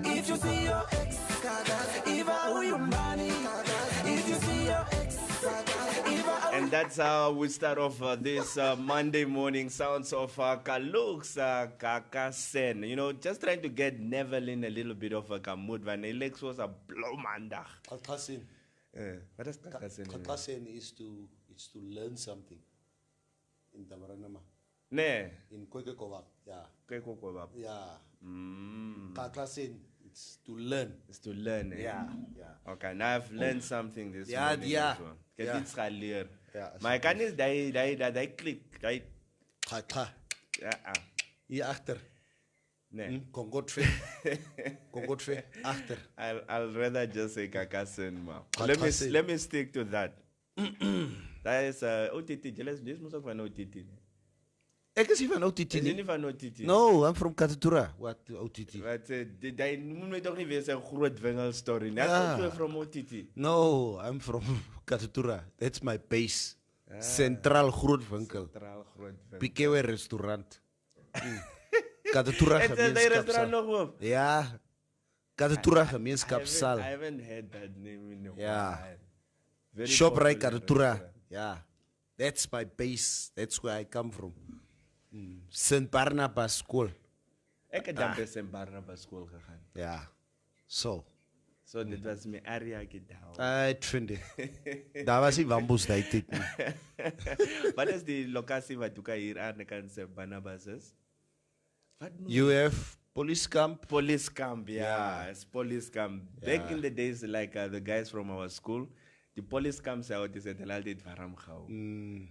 If you see your ex, if I owe you money, if you see your ex, and that's how we start off this Monday morning sounds of Kalux Kakasen. You know, just trying to get Neville in a little bit of a mood. Van Alex was a blow mandag. Kakasen. What is Kakasen? Kakasen is to learn something in Tamaranama. Ne. In Kwekekowab, yeah. Kwekekowab. Yeah. Kakasen, it's to learn. It's to learn. Eh? Yeah. Okay, now I've learned something this morning. Yeah. It's clear. Yeah. My kindness, they click, right? Kaka. Hier achter. Nee. Kongotfe. Achter. I'll rather just say Kakasen, ma. Kakasen. Let me stick to that. That is OTT. This must have an OTT. Ek is nie van OTT Is nie. it nie van OTT? No, I'm from Katatura. What OTT? But they moet toch niet weer zijn groot wengel story. That's also from OTT. No, I'm from Katatura. That's my base. Centraal Grootwinkel. Centraal groot wengel. Pikewe restaurant. Katatura Het is een restaurant gemeenskapsaal. nog op. Ja. Katatura gemeenskapsaal. I haven't heard that name in a Yeah. while. Very Shoprite popular Katatura. restaurant. Yeah. That's my base. That's where I come from. St. Barnabas School. Ik heb dan bij St. Barnabas school gegaan. Ja. So. So dit was mijn area gedaan. Ik vind het. Daar was die Wambus tijd. Wat is die locatie wat je hier aan de kant St. Barnabas is? You have police camp. Police camp, yeah. It's police camp. Back in the days, like the guys from our school, the police camps out is at altijd warm gehou.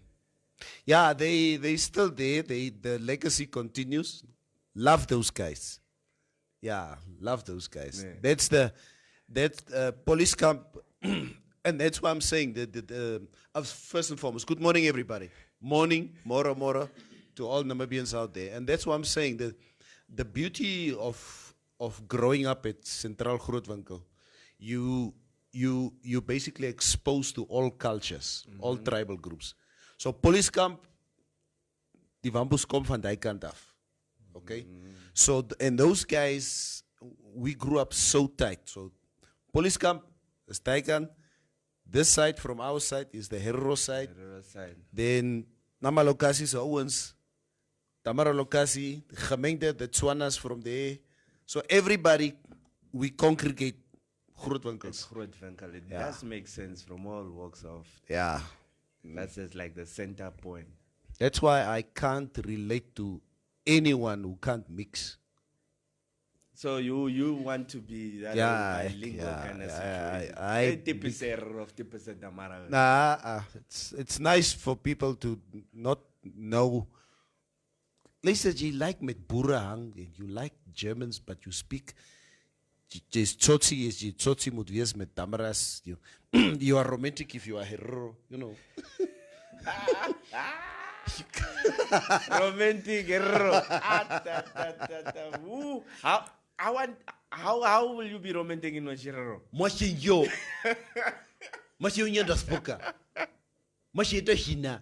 Yeah, they still there. The legacy continues. Love those guys. Yeah, love those guys. Yeah. That's police camp, and that's why I'm saying that. First and foremost, good morning, everybody. Morning, moro to all Namibians out there, and that's why I'm saying that the beauty of growing up at Centraal Grootwinkel, you basically exposed to all cultures, all tribal groups. So police camp, die Wambus kom van die kant af. Okay? So, and those guys, we grew up so tight. So, police camp is Taikan. This side from our side is the Herero side. Then, Namalokasi is Owens. Tamara Lokasi, the Gemeente, the Tswanas from there. So, everybody, we congregate. Grootwinkel. It does make sense from all walks of. Yeah. That's just like the center point. That's why I can't relate to anyone who can't mix. So you want to be that bilingual kind of situation. It's nice for people to not know. Listen, you like met boere hang and you like Germans, but you speak. Jy's tsotsi is jy tsotsi moet wees met Damaras. You are romantic if you are hero, you know. Romantic hero. How will you be romantic in Washirero? Mashinyo. Mashinyo das poka. Mashito hina.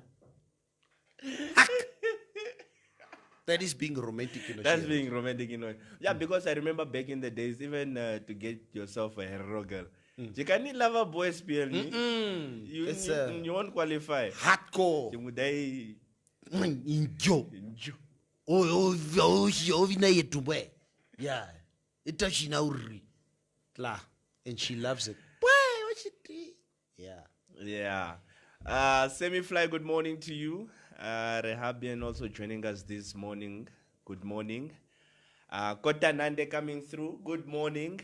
That is being romantic in That's being romantic in Yeah, because I remember back in the days, even to get yourself a hero girl, you can't love a boy spiel. You won't qualify. Hardcore. You would die. Yeah. And she loves it. Yeah. Yeah. Semi-fly, good morning to you. Rehabian also joining us this morning. Good morning. Kota Nande coming through. Good morning.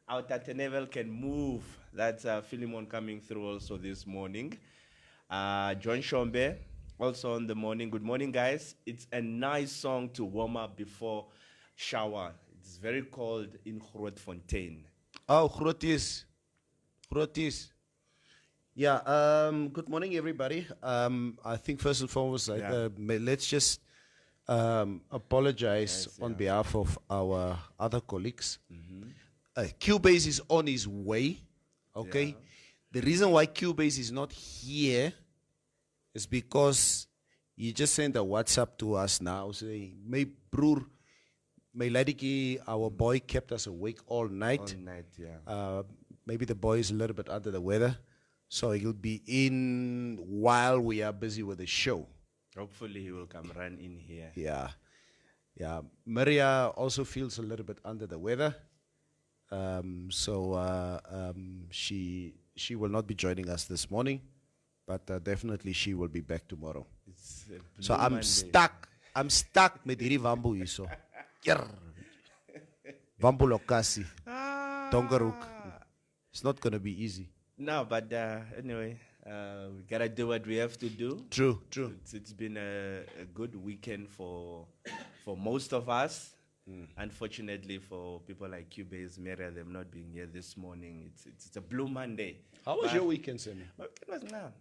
Our Tatenevel can move. That's Philemon coming through also this morning. John Shombe also on the morning. Good morning, guys. It's a nice song to warm up before shower. It's very cold in Grootfontein. Oh, Grootjes. Yeah, good morning, everybody. I think first and foremost, let's just apologize on behalf of our other colleagues. Cubase is on his way, okay? Yeah. The reason why Cubase is not here is because he just sent a WhatsApp to us now saying, my broer, my lady, our boy kept us awake all night. Maybe the boy is a little bit under the weather. So he'll be in while we are busy with the show. Hopefully he will come run in here. Yeah. Maria also feels a little bit under the weather. She will not be joining us this morning, but definitely she will be back tomorrow. So I'm stuck. I'm stuck with hierdie Wambo hierso. Wambo lokasi. Donkerhoek. It's not going to be easy. No, but anyway, we gotta do what we have to do. True. It's been a good weekend for most of us. Unfortunately, for people like Cubase, Mary, them not being here this morning, it's a blue Monday. How was your weekend, Sammy? My weekend was now.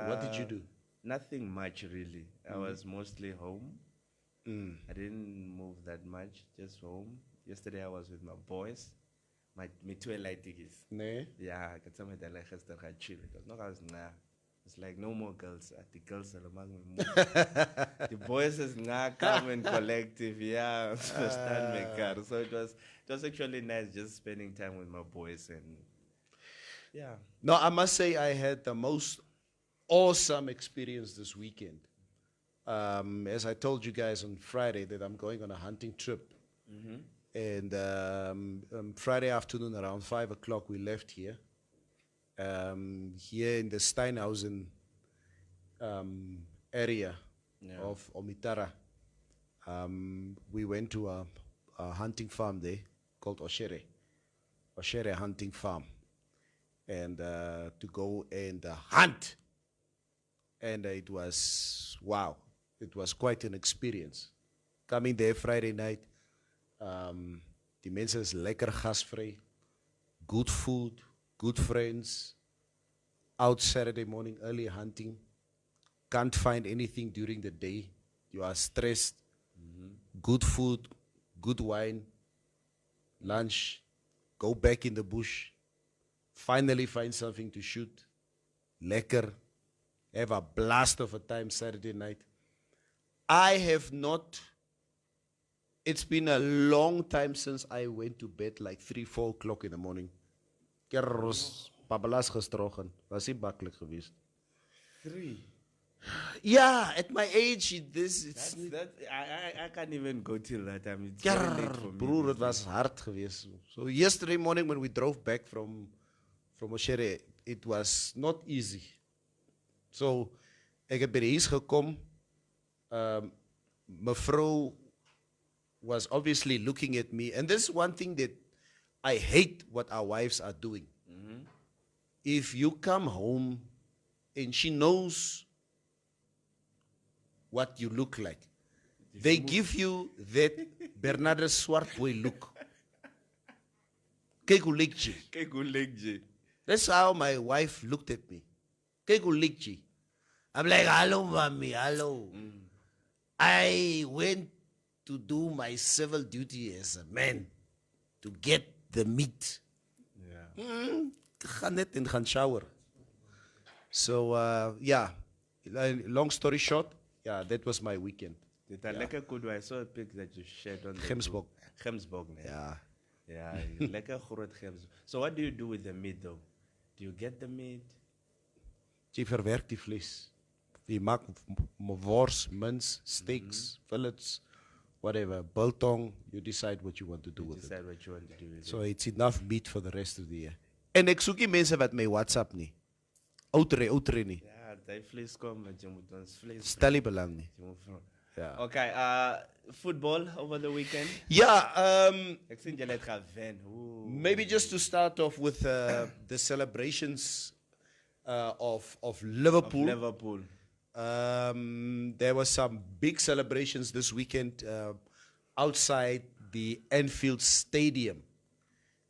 What did you do? Nothing much really. I was mostly home. I didn't move that much, just home. Yesterday I was with my boys. My twilight tickets. Yeah, I got some of the like chill. It was not as it's like no more girls. The girls are among me. The boys is calm and collective. Yeah, stand my car. So it was actually nice just spending time with my boys and yeah. No, I must say I had the most awesome experience this weekend. As I told you guys on Friday that I'm going on a hunting trip. And Friday afternoon around 5 o'clock, we left here. Here in the Steinhausen area of Omitara. We went to a hunting farm there called Oshere Hunting Farm. And to go and hunt. And it was, wow, it was quite an experience. Coming there Friday night. Die mense is lekker gasvry, good food, good friends, out Saturday morning, early hunting, can't find anything during the day, you are stressed, good food, good wine, lunch, go back in the bush, finally find something to shoot, lekker, have a blast of a time Saturday night. I have not It's been a long time since I went to bed like 3, 4 o'clock in the morning. Kerros, papalas gestrogen. Was nie makkelijk geweest. 3. Yeah, at my age, it's I can't even go till that time. It's very late for me. broer, het was hard geweest. So yesterday morning when we drove back from Oshere, it was not easy. So ek het by die huis gekom. Mevrou was obviously looking at me, and this is one thing that I hate what our wives are doing. If you come home and she knows what you look like, they give you that Bernardus Swart boy look. Kyk hoe lyk jy. Kyk hoe lyk jy. That's how my wife looked at me. Kyk hoe lyk jy. I'm like, hello, mommy, hello. I went to do my civil duty as a man to get the meat. Yeah. Gaan net en gaan shower. So, yeah, long story short, yeah, that was my weekend. Dit is lekker goed. I saw a pic that you shared on the Gemsbok. Gemsbok, nee. Yeah. Yeah, lekker groot Gems. So what do you do with the meat though? Do you get the meat? Jy verwerk die vlees. Jy maak wors, mince, steaks, fillets, whatever, biltong, you decide what you want to do with it. Decide what you want to do with So it's enough meat for the rest of the year. En ek soek nie mense wat my WhatsApp nie. Outre nie. it. Ja, die vlees kom met jy moet ons vlees. Stel nie belang nie. Jy moet vra- Ja. Okay, football over the weekend. Yeah, Ek sien julle het gewen. Ooh. maybe just to start off with the celebrations of Liverpool. Liverpool. There were some big celebrations this weekend outside the Anfield Stadium,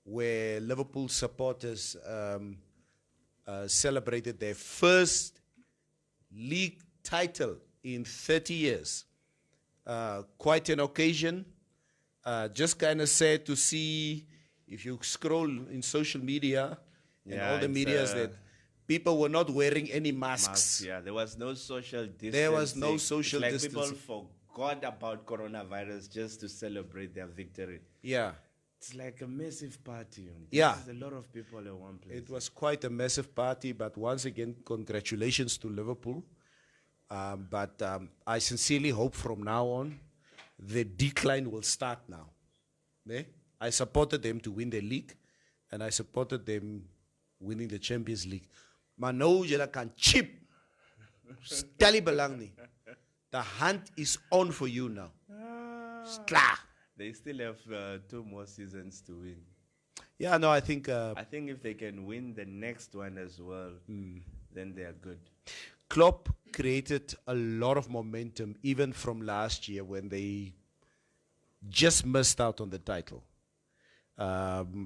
where Liverpool supporters celebrated their first league title in 30 years. Quite an occasion. Just kind of sad to see, if you scroll in social media and Yeah, all the it's, medias, that people were not wearing any masks. Masks, yeah, there was no social distancing. There was no social It's like distancing. people forgot about coronavirus just to celebrate their victory. Yeah. It's like a massive party. Yeah. There's a lot of people in one place. It was quite a massive party, but once again, congratulations to Liverpool. But I sincerely hope from now on, the decline will start now. Ne? I supported them to win the league, and I supported them winning the Champions League. Maar nou julle kan chip. Stel nie belang nie. The hunt is on for you now. It's klaar. They still have 2 more seasons to win. Yeah, no, I think I think if they can win the next one as well, then they are good. Klopp created a lot of momentum even from last year when they just missed out on the title.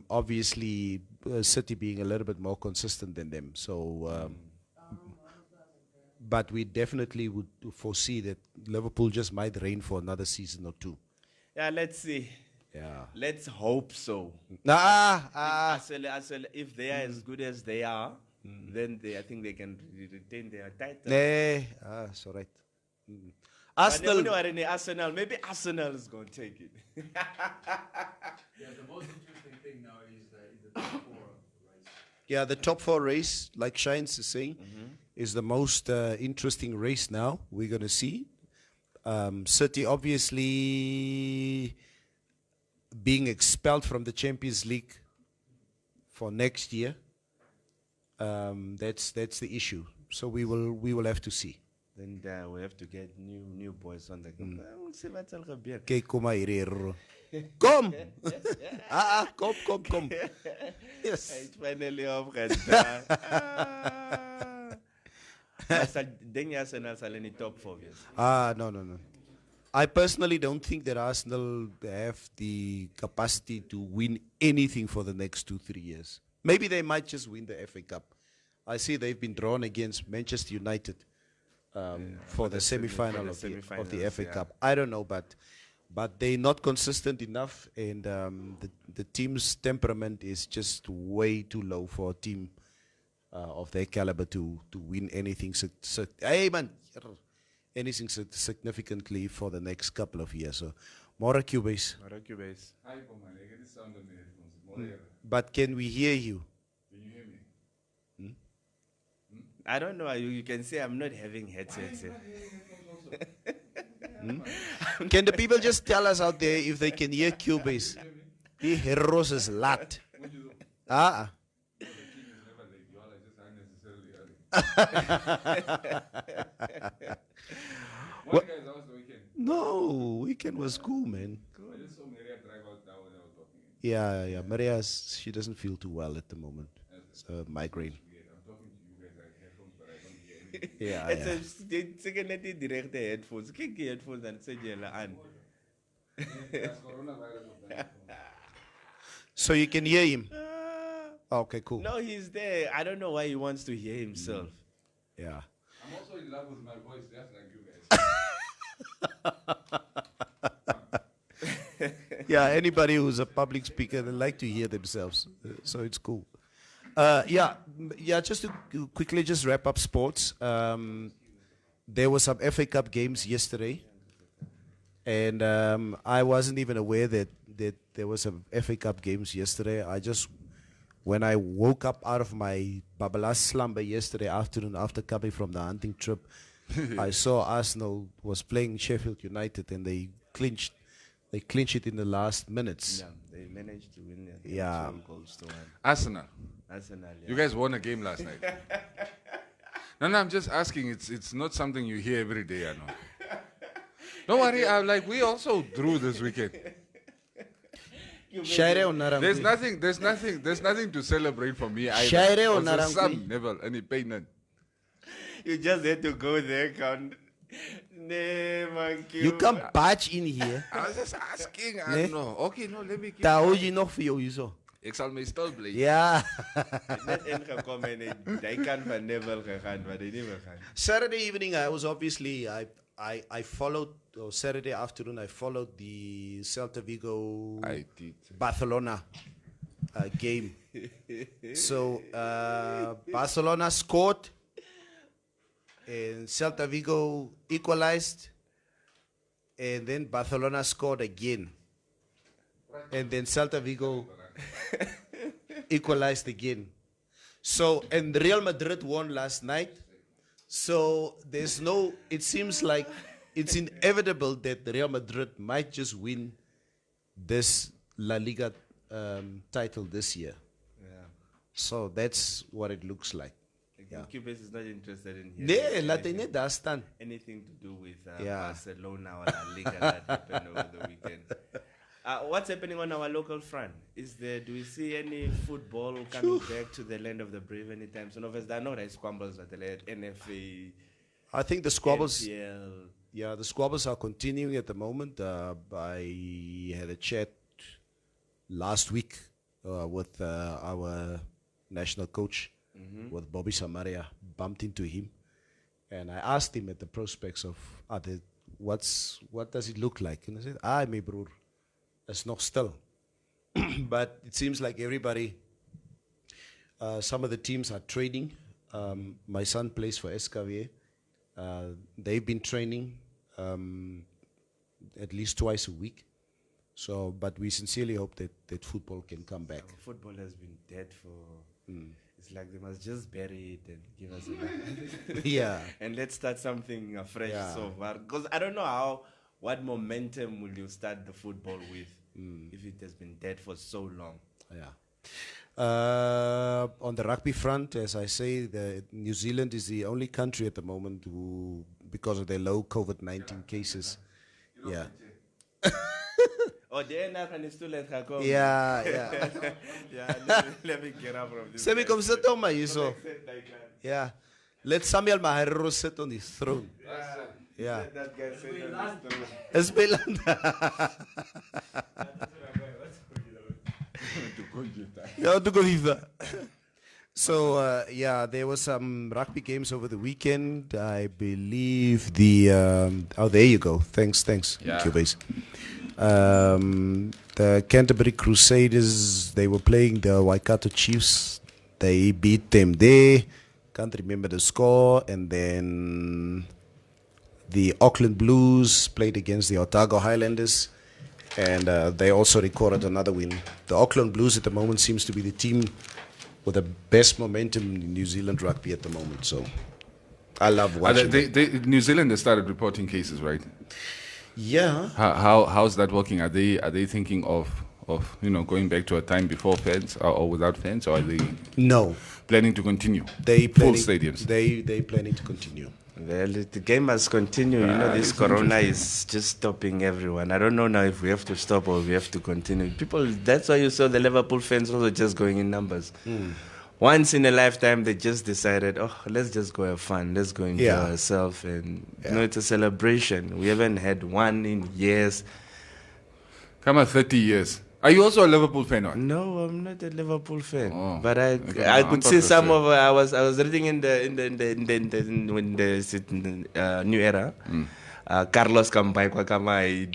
Obviously, City being a little bit more consistent than them. So, but we definitely would foresee that Liverpool just might reign for another season or 2. Yeah, let's see. Yeah. Let's hope so. If they are as good as they are, then I think they can retain their title. Nee, it's all right. Arsenal, maybe Arsenal is going to take it. Yeah, the most interesting thing now is the top 4 race. Yeah, the top 4 race, like Shines is saying, is the most interesting race now. We're going to see. City obviously being expelled from the Champions League for next year. That's the issue. So we will have to see. Then we have to get new boys on the game. We'll see what's going to be. Kyk, kom maar hier. Kom! Kom. Yes. It's finally opgedaan. Denk je Arsenal zal in the top 4 years? No. I personally don't think that Arsenal have the capacity to win anything for the next 2-3 years. Maybe they might just win the FA Cup. I see they've been drawn against Manchester United for the semi-final of the FA Cup. I don't know, but they're not consistent enough, and the team's temperament is just way too low for a team of their caliber to win anything. Anything significantly for the next couple of years. So Mora Cubase. Cubase. Hi, man. I get the sound on the headphones. More. But can we hear you? Can you hear me? I don't know. You can say I'm not having headsets. I'm eh. not hearing headphones also. Can the people just tell us out there if they can hear Cubase? The heroes is lat. Ah. The king is never late. You all are just unnecessarily early. Morning, guys. How was the weekend? No, weekend was cool, man. I just saw Maria drive out now when I was walking in. Yeah. Maria, she doesn't feel too well at the moment. It's a migraine. Weird. I'm talking to you guys like headphones, but I don't hear anything. Yeah. It's a direct headphones. Kick headphones and say and There's coronavirus of that. So you can hear him. Okay, cool. no, he's there. I don't know why he wants to hear himself. Yeah. I'm also in love with my voice, just like you guys. Yeah, anybody who's a public speaker, they like to hear themselves. So it's cool. Just to quickly just wrap up sports. There were some FA Cup games yesterday. And I wasn't even aware that there was some FA Cup games yesterday. When I woke up out of my babala slumber yesterday afternoon after coming from the hunting trip, I saw Arsenal was playing Sheffield United and they clinched it in the last minutes. Yeah, they managed to win. Yeah. 12 goals to 1. Arsenal. Arsenal, yeah. You guys won a game last night. No, I'm just asking. It's not something you hear every day, I know. Don't worry, we also drew this weekend. Shaire or There's Narangui? nothing to celebrate for me either. Shaire or Also, Narangui? some level, any pain. You just had to go there, count. You can't barge in here. I was just asking. I Nee. don't know. Okay, no, let me keep. Daar hou je nog voor jou zo. Ik zal mij stil blijven. Ja. Net ingekomen en hij kan van Neville gegaan, maar hij niet meer gaan. Saturday evening, I was obviously, I followed, or Saturday afternoon, I followed the Celta Vigo I did. Barcelona game. So Barcelona scored and Celta Vigo equalized, and then Barcelona scored again, and then Celta Vigo equalized again. So, and Real Madrid won last night. So it seems like it's inevitable that Real Madrid might just win this La Liga title this year. Yeah. So that's what it looks like. Yeah. Cubase is not interested in Nee, hearing laat hy net daar staan. anything to do with Yeah. Barcelona or La Liga that happened over the weekend. What's happening on our local front? Do we see any football coming back to the land of the brave anytime soon? Obviously, I know there's squabbles at the NFA, I think the squabbles, NPL. yeah, the squabbles are continuing at the moment. I had a chat last week with our national coach, with Bobby Samaria, bumped into him, and I asked him at the prospects of what does it look like? And I said, my broer, it's nog still. But it seems like everybody, some of the teams are training. My son plays for SKV. They've been training at least twice a week. So, but we sincerely hope that football can come back. Football has been dead for. It's like they must just bury it and give us a Yeah. and let's start something fresh Yeah. so far. Because I don't know what momentum will you start the football with if it has been dead for so long. Yeah. On the rugby front, as I say, New Zealand is the only country at the moment who, because of their low COVID-19 cases, yeah. Oh, they're not going to still let her go. Yeah. Yeah, let me get up from this. Semi, kom sit hom maar hierso. Sit like that. Yeah. Let Samuel Maharero sit on his throne. Yeah. Let that guy sit on his throne. Espeland. Ja, to go viva. So, there were some rugby games over the weekend. I believe there you go. Thanks, Yeah. Cubase. The Canterbury Crusaders, they were playing the Waikato Chiefs. They beat them there. Can't remember the score. And then the Auckland Blues played against the Otago Highlanders. and they also recorded another win. The Auckland Blues at the moment seems to be the team with the best momentum in New Zealand rugby at the moment. So I love watching. New Zealand has started reporting cases, right? Yeah. How's that working? Are they thinking of going back to a time before fans or without fans, or are they No. planning to continue? They full planning, stadiums. They planning to continue. Well, the game must continue. This corona is just stopping everyone. I don't know now if we have to stop or we have to continue. People, that's why you saw the Liverpool fans also just going in numbers. Once in a lifetime, they just decided, let's just go have fun. Let's go enjoy ourselves. And, it's a celebration. We haven't had one in years. Come on, 30 years. Are you also a Liverpool fan? Or? No, I'm not a Liverpool fan. Oh. But I could see some of. I was reading in the new era. Carlos Kama, he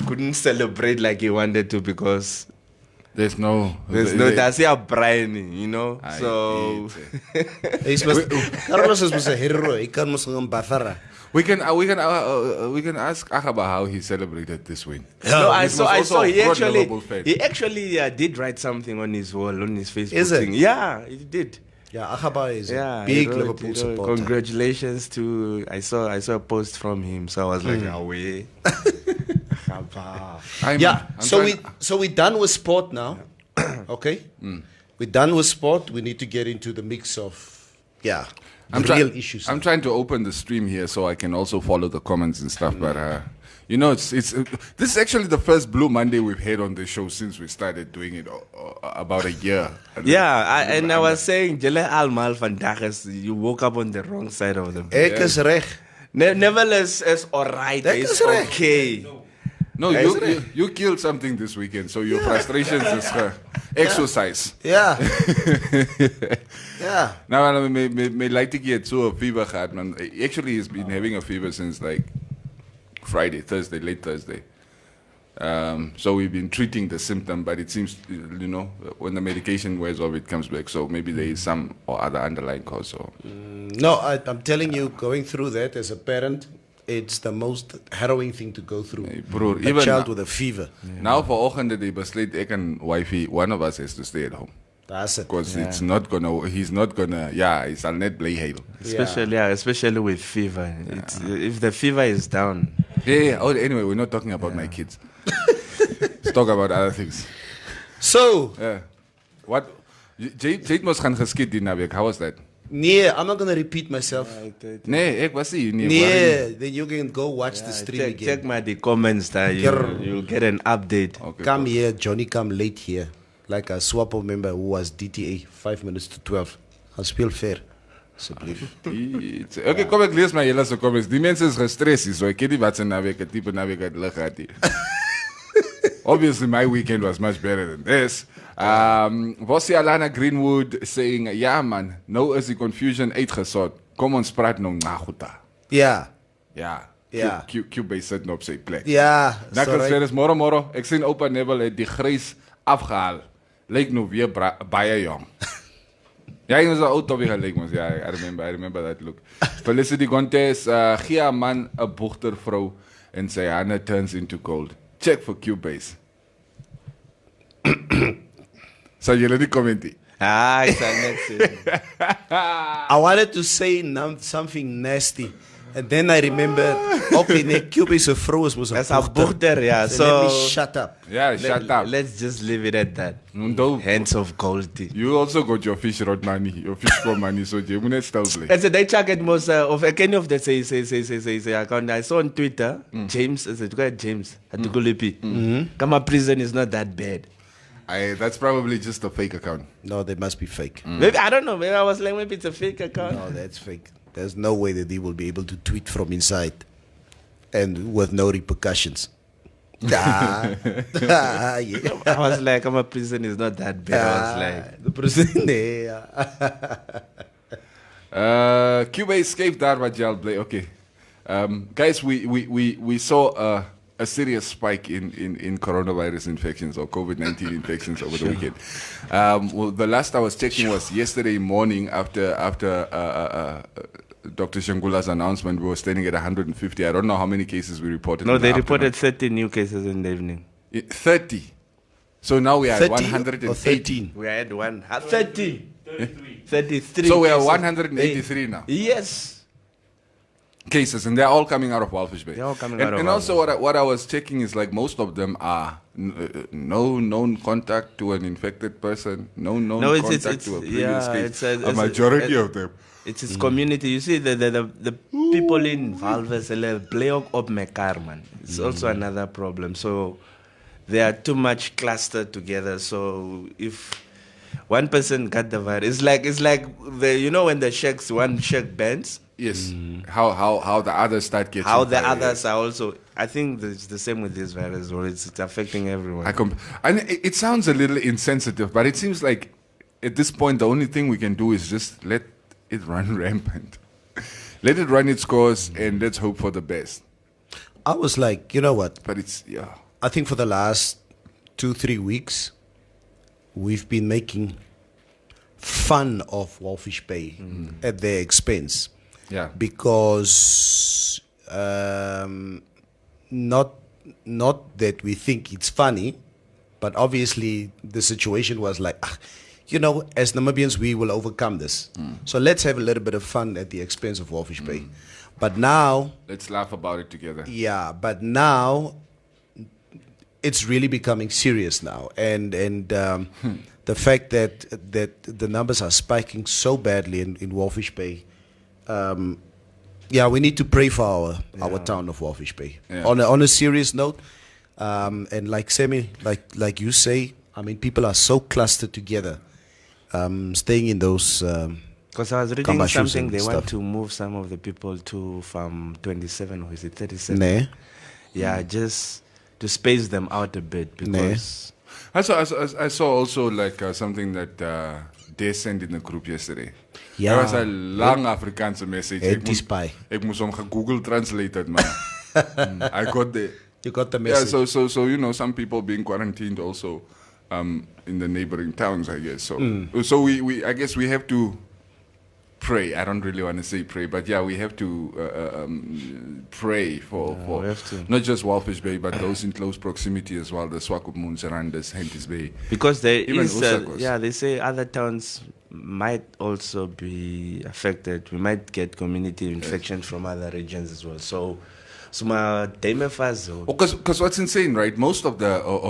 couldn't celebrate like he wanted to because there's no. That's a Brian, So Carlos was a hero. He can Bathara. We can ask Achaba how he celebrated this win. No, I saw he actually did write something on his wall, on his Facebook Is it? thing. Yeah, he did. Yeah, Achaba is a big Liverpool supporter. Congratulations to I saw a post from him, so I was like, away. So we're done with sport now. Okay? We're done with sport. We need to get into the mix of real issues. I'm trying to open the stream here so I can also follow the comments and stuff. But it's this is actually the first Blue Monday we've had on the show since we started doing it about a year. I was saying, Jelle Almal van Dages, you woke up on the wrong side of the bed. Ek is reg. Nevertheless, it's alright. It's okay. No, you killed something this weekend, so your frustrations is exercise. Yeah. Yeah. Now, my like to get so a fever gehad, man. Actually, he's been having a fever since like late Thursday. So we've been treating the symptom, but it seems, when the medication wears off, it comes back. So maybe there is some or other underlying cause. So. No, I'm telling you, going through that as a parent, it's the most harrowing thing to go through. Hey, broer, a child with a fever. Now, for oggend die besluit, ek en wifey, one of us has to stay at home. That's it. Because he's not gonna, he's al net bly huil. Especially with fever. If the fever is down. Anyway, we're not talking about my kids. Let's talk about other things. So. What? Jade mos gaan geskiet die naweek. How was that? Nee, I'm not going to repeat myself. Nee, ek was nie. Nee, then you can go watch the stream again. Check the comments there. You'll get an update. Okay, come here, Johnny, come late here. Like a SWAPO member who was DTA, 5 minutes to 12. I'll speel fair. Okay, kom ek lees my hele se comments. Die mense is gestres hier, so ek weet nie wat se naweek, 'n tipe naweek het hulle gehad hier. Obviously, my weekend was much better than this. Vossie Alana Greenwood saying, yeah man, nou is die confusion uitgesort. Kom ons praat nou na goed daar. Ja. Ja. Q-base sit nou op sy plek. Ja. Nakels ver is moro. Ek sien oupa Nebel het die grys afgehaal. Lyk nou weer baie jong. Ja, hy was een oud toppie gelijk, mos. Ja, I remember that look. Felicity Gontes, gee een man een bochtervrou en sy hande turns into gold. Check for Q-base. Sal julle die commentie? I shall not say. I wanted to say something nasty. And then I remember, okay, Q-base a vrou was a bochter, yeah. So let me shut up. Yeah, shut up. Let's just leave it at that. No. Hands of gold. You also got your fish rod money, your fish for money, so you will still play. And so they check it most of any of the say account. I saw on Twitter, James, is it called James? Atukulipi. Kama prison is not that bad. That's probably just a fake account. No, they must be fake. Maybe, I don't know. Maybe I was like, maybe it's a fake account. No, that's fake. There's no way that they will be able to tweet from inside and with no repercussions. I was like, my prison is not that bad. I was like, the prison. Cuba escaped daar wat jy al bly. Okay. Guys, we saw a serious spike in coronavirus infections or COVID-19 infections over the weekend. Well, the last I was checking was yesterday morning after Dr. Shangula's announcement, we were standing at 150. I don't know how many cases we reported. No, in the they afternoon. reported 30 new cases in the evening. 30. So now we are at 30 118. or 13? We are at 30. 33. So we are cases. 183 now. Yes. Cases, and they're all coming out of Walfish Bay. They're all coming and, out of and also, what I was checking is like most of them are no known contact to an infected person, no known contact to a previous case. A majority of them. It's his community. You see, the people in Valves, play up mekar, man. It's also another problem. So they are too much clustered together. So if one person got the virus, it's like when the sheikhs, one sheikh bends. Yes. How the others start getting. How the others are also. I think it's the same with this virus, or it's affecting everyone. And it sounds a little insensitive, but it seems like at this point the only thing we can do is just let it run rampant. Let it run its course, and let's hope for the best. I was like, you know what? But it's I think for the last 2-3 weeks, we've been making fun of Walfish Bay at their expense. Yeah. Because not that we think it's funny, but obviously the situation was like, as Namibians, we will overcome this. So let's have a little bit of fun at the expense of Walfish Bay. But now... Let's laugh about it together. Yeah, but now it's really becoming serious now. And the fact that the numbers are spiking so badly in Walfish Bay, we need to pray for our town of Walfish Bay. Yeah. On a serious note, and like Semi, like you say, I mean, people are so clustered together, staying in those. Because I was reading Kambashus something, and they stuff. want to move some of the people from 27 or is it 37? Nah. Yeah, just to space them out a bit because. I saw also like something that they sent in the group yesterday. Yeah. There was a long Afrikaanse message. Anti-spy. Ek moes hom Google translated, man. I got the. You got the message. Yeah, so some people being quarantined also in the neighboring towns, I guess. So we I guess we have to pray. I don't really want to say pray, but yeah, we have to pray for we have to. not just Walfish Bay, but those in close proximity as well, the Swakopmund, Sarandas, Hentis Bay. Because there Even is, Usakos. they say other towns might also be affected. We might get community infections from other regions as well. So, Because what's insane, right? Most of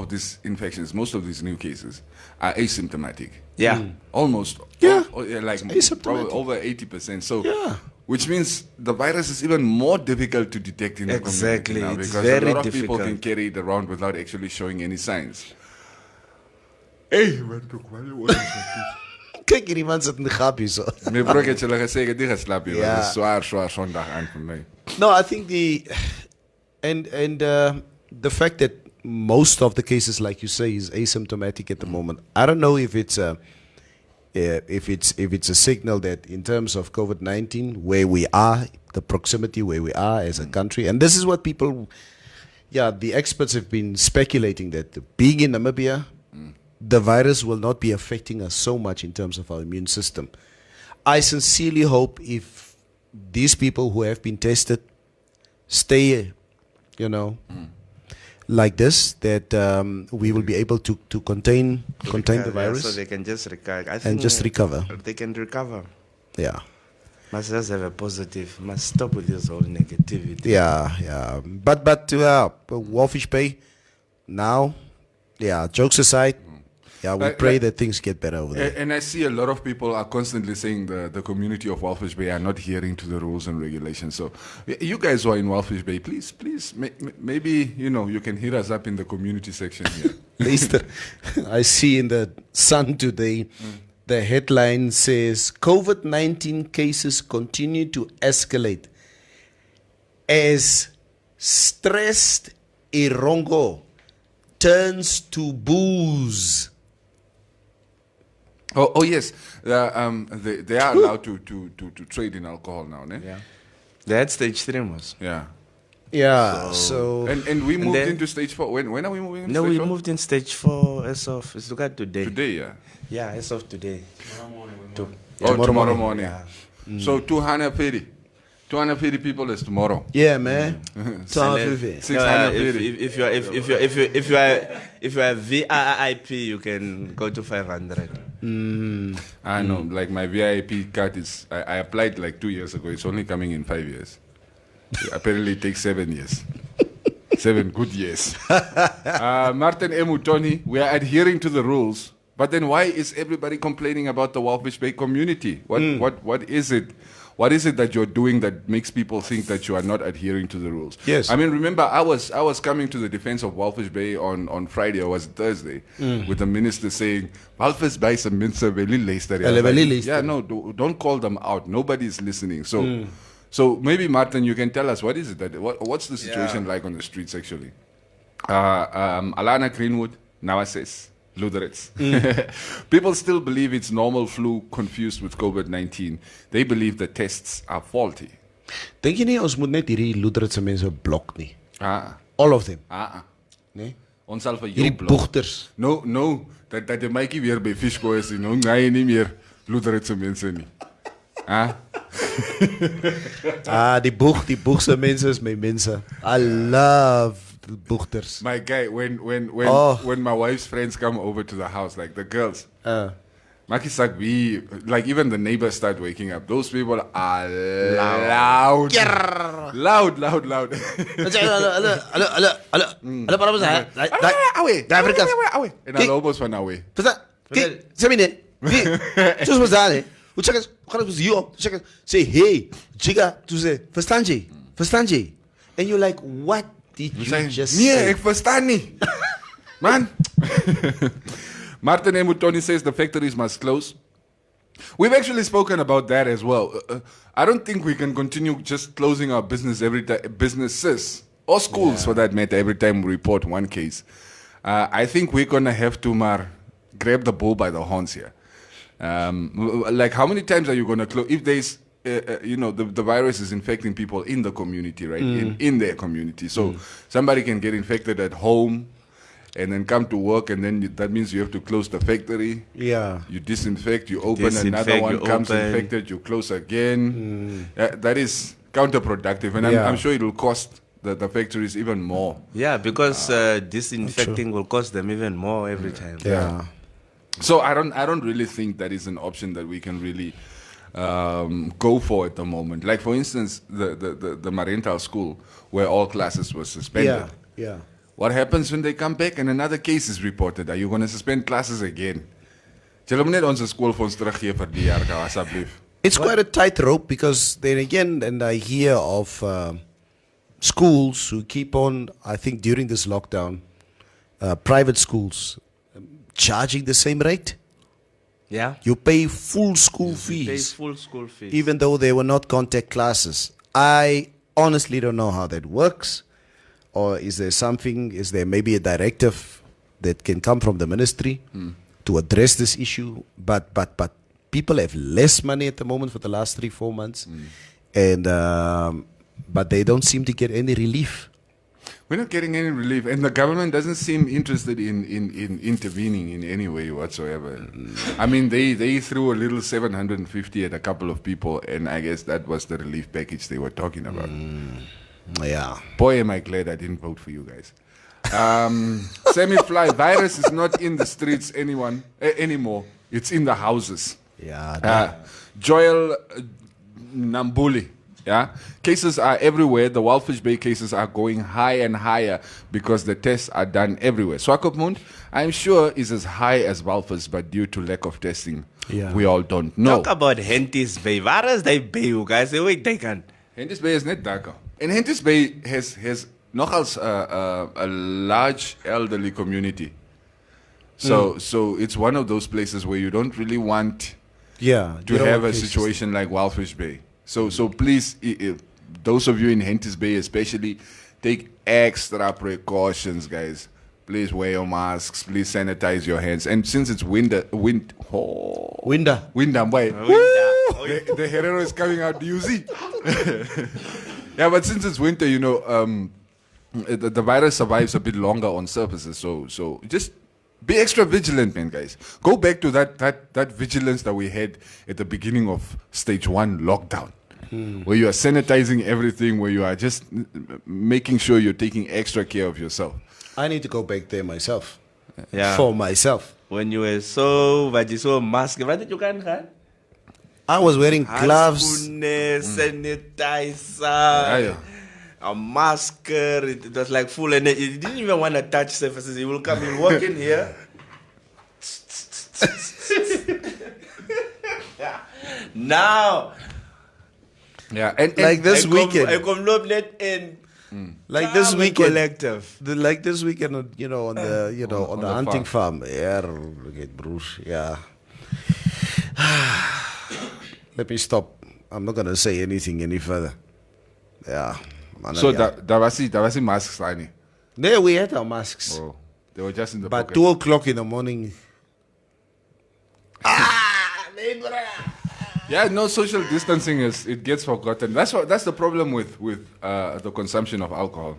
these infections, most of these new cases are asymptomatic. yeah. Almost. Yeah. Like asymptomatic. probably over 80%. So, Yeah. which means the virus is even more difficult to detect in the Exactly. community now It's because very a lot of people difficult. can carry it around without actually showing any signs. Hey, man, Kyk, hierdie man sit in die gappie so. my bro het julle gesê ek het nie geslaap nie. Ja. Dit is swaar Sondag aan vir my. No, I think the fact that most of the cases, like you say, is asymptomatic at the moment. I don't know if it's a signal that in terms of COVID-19, where we are, the proximity where we are as a country, and this is what people, the experts have been speculating that being in Namibia, the virus will not be affecting us so much in terms of our immune system. I sincerely hope if these people who have been tested stay, like this, that we will be able to contain the virus So they can just recover. I think and just recover. They can recover. Yeah. Must just have a positive. Must stop with this whole negativity. Yeah. But Walfish Bay, now, jokes aside, we pray that things get better over there. And I see a lot of people are constantly saying the community of Walfish Bay are not adhering to the rules and regulations. So you guys who are in Walfish Bay, please, maybe, you can hit us up in the community section here. Leicester, I see in the Sun today, the headline says, COVID-19 cases continue to escalate as stressed Irongo turns to booze. Oh yes, they are allowed to trade in alcohol now, ne? Yeah. That's stage 3 was. Yeah. Yeah, so And we moved then- into stage 4. When are we moving into No, stage we 4? moved in stage 4 as of, let's look at today. Today, yeah. Yeah, as of today. Tomorrow morning. Yeah. So 200 pedi. 250 people is tomorrow. Yeah, man. Yeah, 250. if you are VIP, you can go to 500. I know, like my VIP card is, I applied like 2 years ago. It's only coming in 5 years. Apparently it takes 7 years. 7 good years. Martin Tony, we are adhering to the rules, but then why is everybody complaining about the Walvis Bay community? What is it? What is it that you're doing that makes people think that you are not adhering to the rules? Yes. I mean, remember, I was coming to the defense of Walvis Bay on Friday, or was it Thursday, with the minister saying, Walvis Bay is a minister, yeah, no, don't call them out. Nobody's listening. So maybe, Martin, you can tell us, what is it what's the situation like on the streets, actually? Alana Greenwood, Nawases, Luderitz. People still believe it's normal flu confused with COVID-19. They believe the tests are faulty. Dink jy nie ons moet net hierdie Luderitse mense blok nie? All of them. Nee? Ons sal vir jou Hierdie blok. boegters. No, dat die mykie weer by Fishko is, no, nee, nie meer Luderitse mense nie. Die boegse mense is my mense. I love the boegters. My guy, when my wife's friends come over to the house, like the girls, Maki said like even the neighbors start waking up. Those people are loud. Loud. En hulle almost van away. Say, hey, Chica, to say, verstaan jy? And you're like, what did you just nee, say? Ek verstaan nie. Man. Martin Tony says the factories must close. We've actually spoken about that as well. I don't think we can continue just closing our businesses or schools for that matter every time we report one case. I think we're going to have to grab the bull by the horns here. Like, how many times are you going to close? If there's, the virus is infecting people in the community, right? In their community. So somebody can get infected at home and then come to work, and then that means you have to close the factory. Yeah. You disinfect, you open, another one comes infected, you close again. That is counterproductive, and I'm sure it will cost the factories even more. Yeah, because disinfecting will cost them even more every time. Yeah. So I don't really think that is an option that we can really go for at the moment. Like, for instance, the Marental school where all classes were suspended. Yeah. What happens when they come back and another case is reported? Are you going to suspend classes again? It's quite a tightrope, because then again, and I hear of schools who keep on, I think during this lockdown, private schools charging the same rate. Yeah. You pay full school fees. Pay full school fees. Even though they were not contact classes. I honestly don't know how that works. Or is there maybe a directive that can come from the ministry to address this issue? But people have less money at the moment for the last 3-4 months. And but they don't seem to get any relief. We're not getting any relief, and the government doesn't seem interested in intervening in any way whatsoever. I mean, they threw a little 750 at a couple of people, and I guess that was the relief package they were talking about. Yeah. Boy, am I glad I didn't vote for you guys. Semi-fly virus is not in the streets anymore. It's in the houses. Yeah. Joel Nambuli. Yeah, cases are everywhere. The Walvis Bay cases are going high and higher because the tests are done everywhere. Swakopmund, I'm sure, is as high as Walvis, but due to lack of testing, we all don't know. Talk about Hentis Bay. Waar is die bay, you guys? Wait, they can. Hentis Bay is net daar. And Hentis Bay has nogals a large elderly community. So it's one of those places where you don't really want to have a situation like Walvis Bay. So please, those of you in Hentis Bay especially, take extra precautions, guys. Please wear your masks. Please sanitize your hands. And since it's winter, boy. The Herero is coming out. Do you see? Yeah, but since it's winter, the virus survives a bit longer on surfaces. So just be extra vigilant, man, guys. Go back to that vigilance that we had at the beginning of stage 1 lockdown. where you are sanitizing everything, where you are just making sure you're taking extra care of yourself. I need to go back there myself. Yeah. For myself. When you were but you saw a mask, what did you can? I was wearing gloves. Sanitizer, a masker. It was like full, and you didn't even want to touch surfaces. You will come, you walk in here. Now, Yeah, and Like this weekend. I come let in. Like this weekend. Collective. Like this weekend, on the on the the hunting farm. Yeah, look at Bruce. Yeah. Let me stop. I'm not gonna say anything any further. Yeah. Man, so yeah. that was masks, Tiny. There we had our masks. Oh, they were just in the But pocket. 2 o'clock in the morning. Yeah, no, social distancing it gets forgotten. That's the problem with the consumption of alcohol.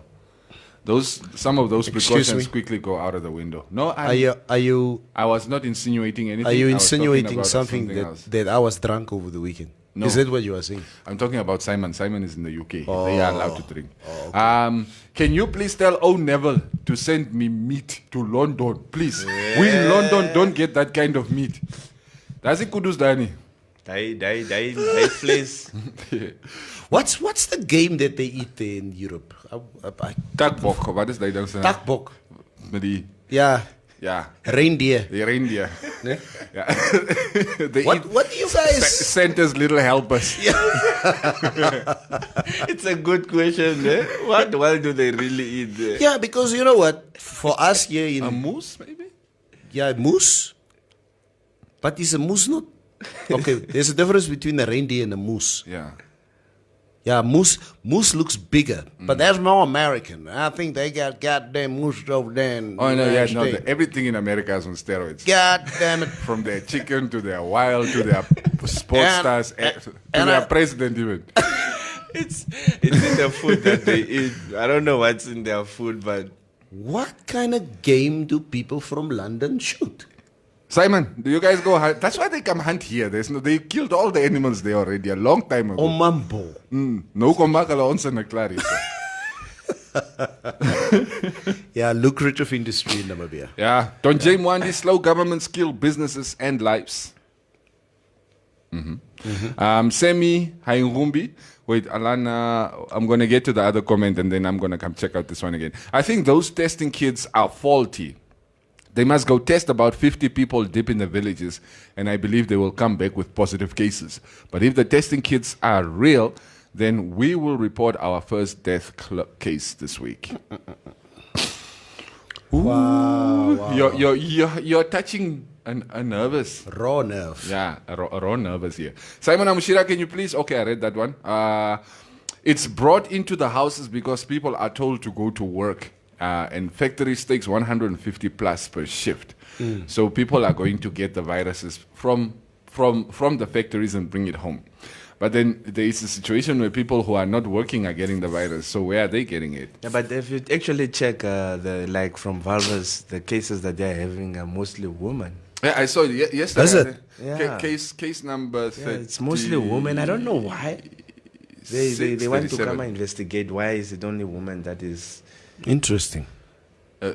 Some of those Excuse precautions me? quickly go out of the window. No, Are you I was not insinuating anything. are you I was talking insinuating about something else. that I was drunk over the weekend? No. Is that what you are saying? I'm talking about Simon. Simon is in the UK. They are allowed to drink. Can you please tell Neville to send me meat to London, please? We in London don't get that kind of meat. That's it, Kudus Dani. Die place. What's the game that they eat there in Europe? Takbok, wat is dat dan? Takbok. Met die, Yeah. ja, Reindeer. die reindeer. Ne? Ja. They What eat do you guys? Santa's little helpers. It's a good question. Eh? What do they really eat there? Yeah, because you know what? For us here in A moose, maybe? yeah, moose. But is a moose not? Okay, there's a difference between a reindeer and a moose. Yeah. Yeah, moose looks bigger, but that's more American. I think they got goddamn moose over there. In Oh, no, yeah, United no. States. Everything in America is on steroids. God damn it. From their chicken to their wild to their sports And- stars to and their I- president even. It's in the food that they eat. I don't know what's in their food, but What kind of game do people from London shoot? Simon, do you guys go hunt? That's why they come hunt here. They killed all the animals there already a long time ago. Omambo. No kom maak hulle ons in 'n klaar hier. Yeah, lucrative industry in Namibia. Yeah, Don J. Mwandi, slow governments kill businesses and lives. Semi Haingumbi. Wait, Alana, I'm going to get to the other comment and then I'm going to come check out this one again. I think those testing kits are faulty. They must go test about 50 people deep in the villages, and I believe they will come back with positive cases. But if the testing kits are real, then we will report our first death case this week. Wow. You're touching a nervous. Raw nerve. Yeah, a raw nervous here. Simon Amushira, can you please? Okay, I read that one. It's brought into the houses because people are told to go to work. And factories takes 150 plus per shift. So people are going to get the viruses from the factories and bring it home. But then there is a situation where people who are not working are getting the virus. So where are they getting it? yeah, but if you actually check from Valvers, the cases that they're having are mostly women. Yeah, I saw it yesterday. Is it? Yeah. Case number 30. Yeah, it's mostly women. I don't know why. They want to 37. come and investigate why is it only women that is. Interesting.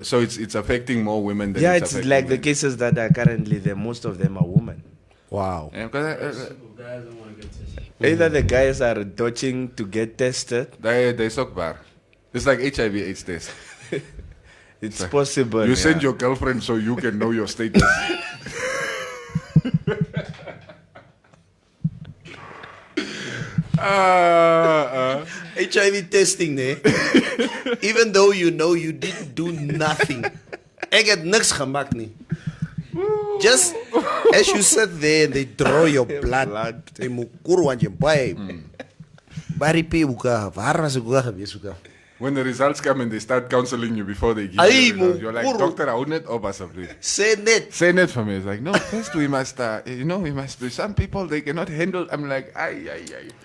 So it's affecting more women than Yeah, it's it's affecting like the men. cases that are currently there. Most of them are women. Wow. Yeah, 'cause Guys don't want to get tested. Either the guys are dodging to get tested. they suck bar. It's like HIV/AIDS test. It's possible. You send yeah. your girlfriend so you can know your status. HIV testing there. Even though you know you didn't do nothing. Ek het niks gemaakt nie. Just as you sit there and they draw your blood. They mukuru want je boy. Bari pe buka. Waar was ek gewees buka? When the results come and they start counseling you before they give Ay, you the results, you're like, mukuru. doctor, hou net op asseblief. Say net. Say net for me. It's like, no, first we must, we must do. Some people, they cannot handle. I'm like, ay.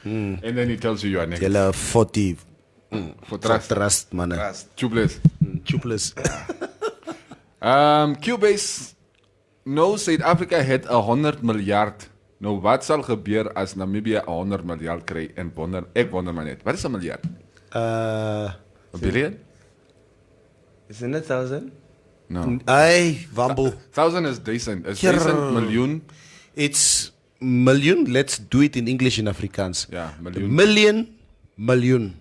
And then he tells you are negative. Julle 40 For trust. trust manne. Tubeless. Tubeless. Cubase knows South Africa had 100 miljard Nou, wat sal gebeur as Namibië 100 miljard kry en ek wonder maar net, wat is 'n miljard? 'n billion? Isn't it 1,000? No. Ay, Wambo. 1,000 is 1000. Is Grrr. 1000 miljoen? It's million. Let's do it in English and Afrikaans. Ja, miljoen. Million.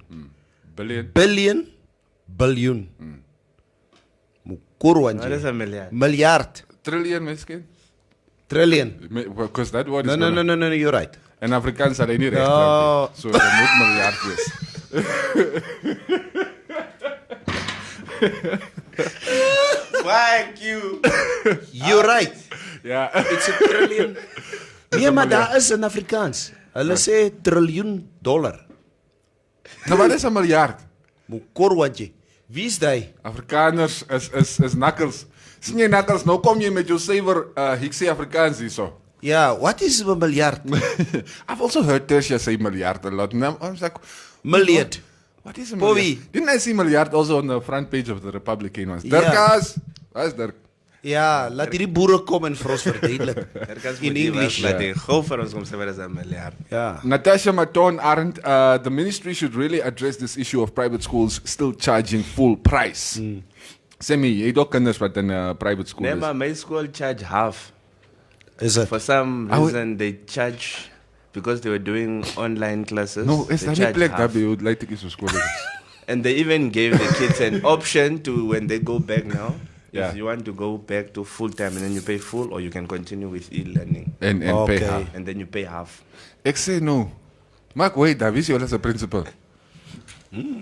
Billion? Billion. Biljoen. Mukurwanje. What is a miljard? Miljard. Trillion miskien? Trillion. Because that word is No, you're right. In Afrikaans sal hy nie reg No. kry nie. So dit moet miljard wees. Thank you. You're right. Ja. It's a trillion. Nee, maar daar is in Afrikaans. Hulle sê triljoen dollar. Nou wat is 'n miljard? Mukurwanje. Wie is hy? Afrikaners is knuckles. Sien jy knuckles, nou kom jy met jou suiwer Hiksie Afrikaans hierso. Ja, what is 'n miljard? I've also heard Tertia say miljard a lot. Now I was like, Miljard. what is a Bobby. miljard? Didn't I see miljard also on the front page of the Republican once? Ja. Dirkas! Waar is Dirk? Ja, laat hierdie boere kom en vir ons verduidelik. In English. Laat die gou vir ons kom sê wat is 'n miljard. Ja. Natasha Maton Arendt, the ministry should really address this issue of private schools still charging full price. Semi, jy het ook kinders wat in 'n private school Nee, is. maar my school charge half. Is it? For some reason they charge because they were doing online classes. No, is they daar nie charge plek half. daar by jou lyk ek is so skool is. And they even gave the kids an option to when they go back now. Yeah. If you want to go back to full time and then you pay full, or you can continue with e-learning En Okay. pay half. and then you pay half. Ek sê no. Maak wait, daar is jy as 'n principal.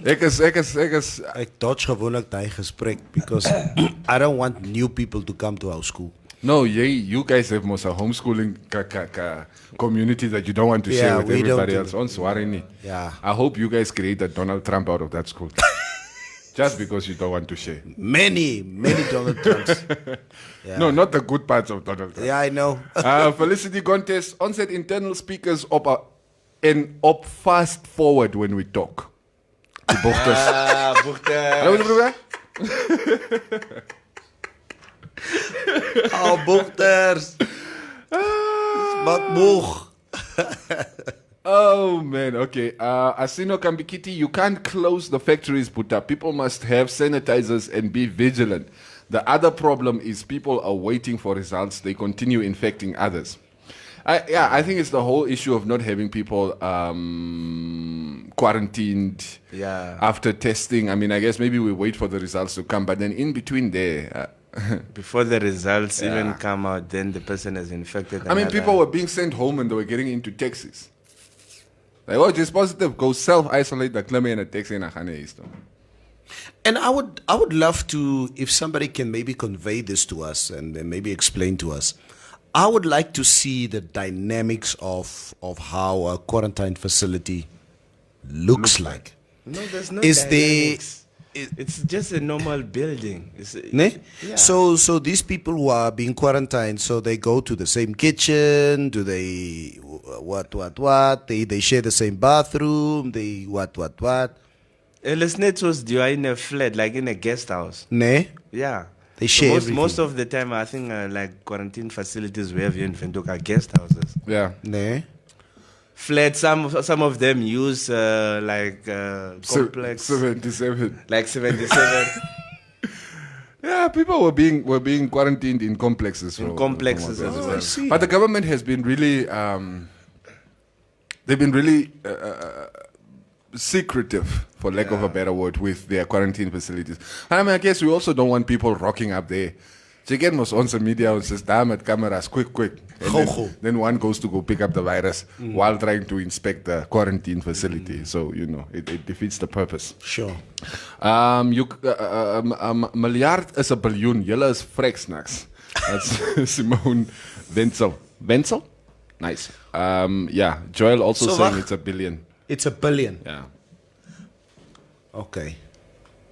Ek is Ek dodge gewoonlik daai gesprek because I don't want new people to come to our school. no, you guys have most a homeschooling community that you don't want to share Yeah, with we don't everybody do else. that. On swearing nie. Yeah. I hope you guys create a Donald Trump out of that school. Just because you don't want to share. Many Donald Trumps. Yeah. No, not the good parts of Donald Trump. Yeah, I know. Felicity Contest, onset internal speakers op fast forward when we talk. Die bochters. Hallo broer. Oh, bochters. Wat moeg. Oh man, okay. Asino Kambikiti, you can't close the factories, Buddha. People must have sanitizers and be vigilant. The other problem is people are waiting for results. They continue infecting others. I think it's the whole issue of not having people quarantined after testing. I mean, I guess maybe we wait for the results to come, but then in between there... Before the results even come out, then the person is infected. I mean, people were being sent home and they were getting into taxis. Like, oh, just positive, go self-isolate the claim in a taxi in a And I would love to, if somebody can maybe convey this to us and then maybe explain to us. I would like to see the dynamics of how a quarantine facility looks like. No, there's no Is dynamics. It's just a normal building. Ne? Yeah. So these people who are being quarantined, so they go to the same kitchen, do they what? They share the same bathroom, they what? Listening to us, you are in a flat, like in a guest house. Ne? Yeah. They share everything. Most of the time, I think like quarantine facilities we have here in Windhoek are guest houses. Yeah. Ne? Flats, some of them use complex, 77. like 77. Yeah, people were being quarantined in complexes. In complexes as well. I see. But the government has been really, they've been really secretive, for lack of a better word, with their quarantine facilities. I mean, I guess we also don't want people rocking up there. So again, most on some media says, damn it, cameras, quick. And then one goes to go pick up the virus while trying to inspect the quarantine facility. So, you know, it defeats the purpose. Sure. Miljard is 'n biljoen. Julle is vrek snacks. That's Simone Wenzel. Wenzel? Nice. Yeah, Joel also So saying wacht. it's a billion. It's a billion. Yeah. Okay.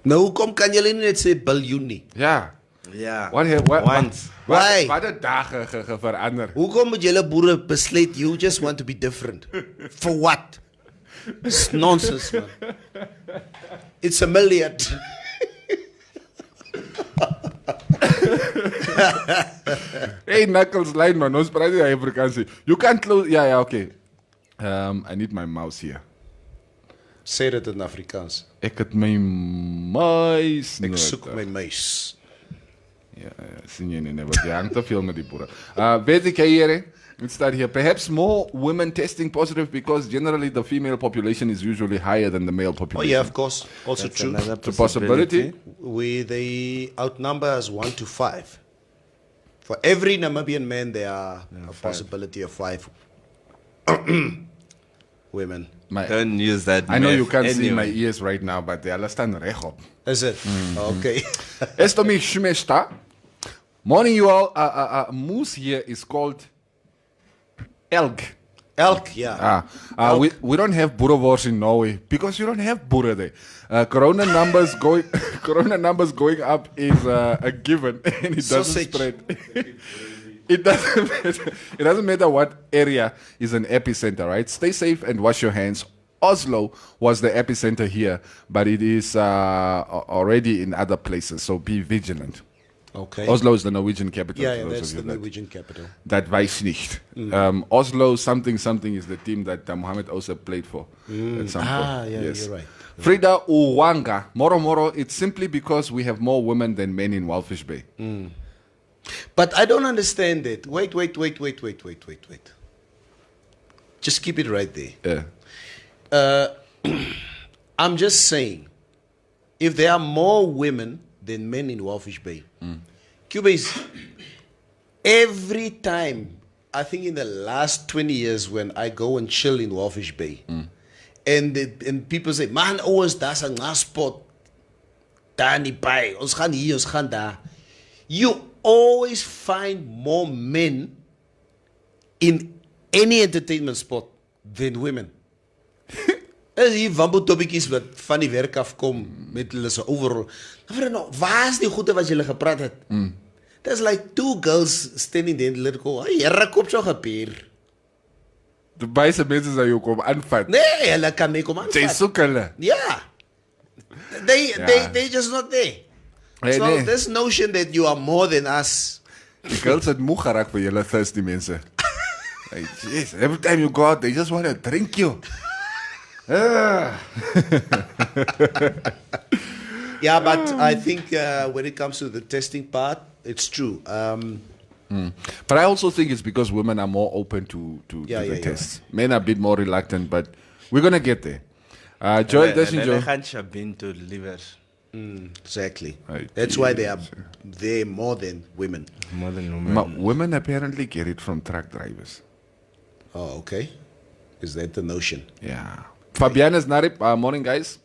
Nou, hoekom kan julle nie net sê biljoen nie? Yeah. Yeah. Why? Wat het dae verander? Hoekom moet julle boere besluit you just want to be different? For what? It's nonsense, man. It's a million. Hey, Knuckles, line man, no surprise Afrikaans. You can't close. Yeah, okay. I need my mouse here. Say dit in Afrikaans. Ek het my muis Ek nodig. soek my muis. Ja, sien jy nie, wat jy hang te veel met die boere. Weet ek hier, let's start here. Perhaps more women testing positive because generally the female population is usually higher than the male Oh population. yeah, of course. Also That's true. another It's a possibility. They outnumber us 1 to 5. For every Namibian man, there are a possibility of 5 women. Don't use that. I know you math can't see my anyway. ears right now, but they are staan regop. Is it? Okay. Estomi Shmesta. Morning, you all. Moose here is called elk. Elk, yeah. We don't have boerewors in Norway because you don't have boere there. Corona numbers going up is a given, and it doesn't Sausage. spread. It doesn't matter what area is an epicenter, right? Stay safe and wash your hands. Oslo was the epicenter here, but it is already in other places, so be vigilant. Okay. Oslo is the Norwegian capital. Yeah, for those that's of you the that- Norwegian capital. that weiß nicht. Oslo something is the team that Mohamed also played for at some point. Yeah, you're right. Frida Uwanga, Moro, it's simply because we have more women than men in Walfish Bay. But I don't understand it. Wait. Just keep it right there. Yeah. I'm just saying, if there are more women than men in Walfish Bay, Cuba is every time, I think in the last 20 years when I go and chill in Walfish Bay, and people say, man, always that's a spot, Danny Bay, ons gaan hier, ons gaan daar. You always find more men in any entertainment spot than women. Is hier wambotopikies wat van die werk afkom met hulle se overall. Nou, waar is die goede wat julle gepraat het? There's like 2 girls standing there in the little hey, Here kom so gebeur. De meeste mensen zijn ook om aanvat. Nee, hulle kan nie kom aan. Jy soek hulle. Yeah. They just not there. Hey, So nee. this notion that you are more than us. Die girls het moe geraakt van jullie thirsty mensen. Hey, jeez, every time you go out, they just want to drink you. Yeah, but I think when it comes to the testing part, it's true. But I also think it's because women are more open to the tests. Men are a bit more reluctant, but we're going to get there. Joy, doesn't Hulle Joy? gaan shabin to livers. Exactly. Right. That's why they are there more than women. More than women. Maar women apparently get it from truck drivers. Oh, okay. Is that the notion? Yeah. Fabiana's Narip, morning guys.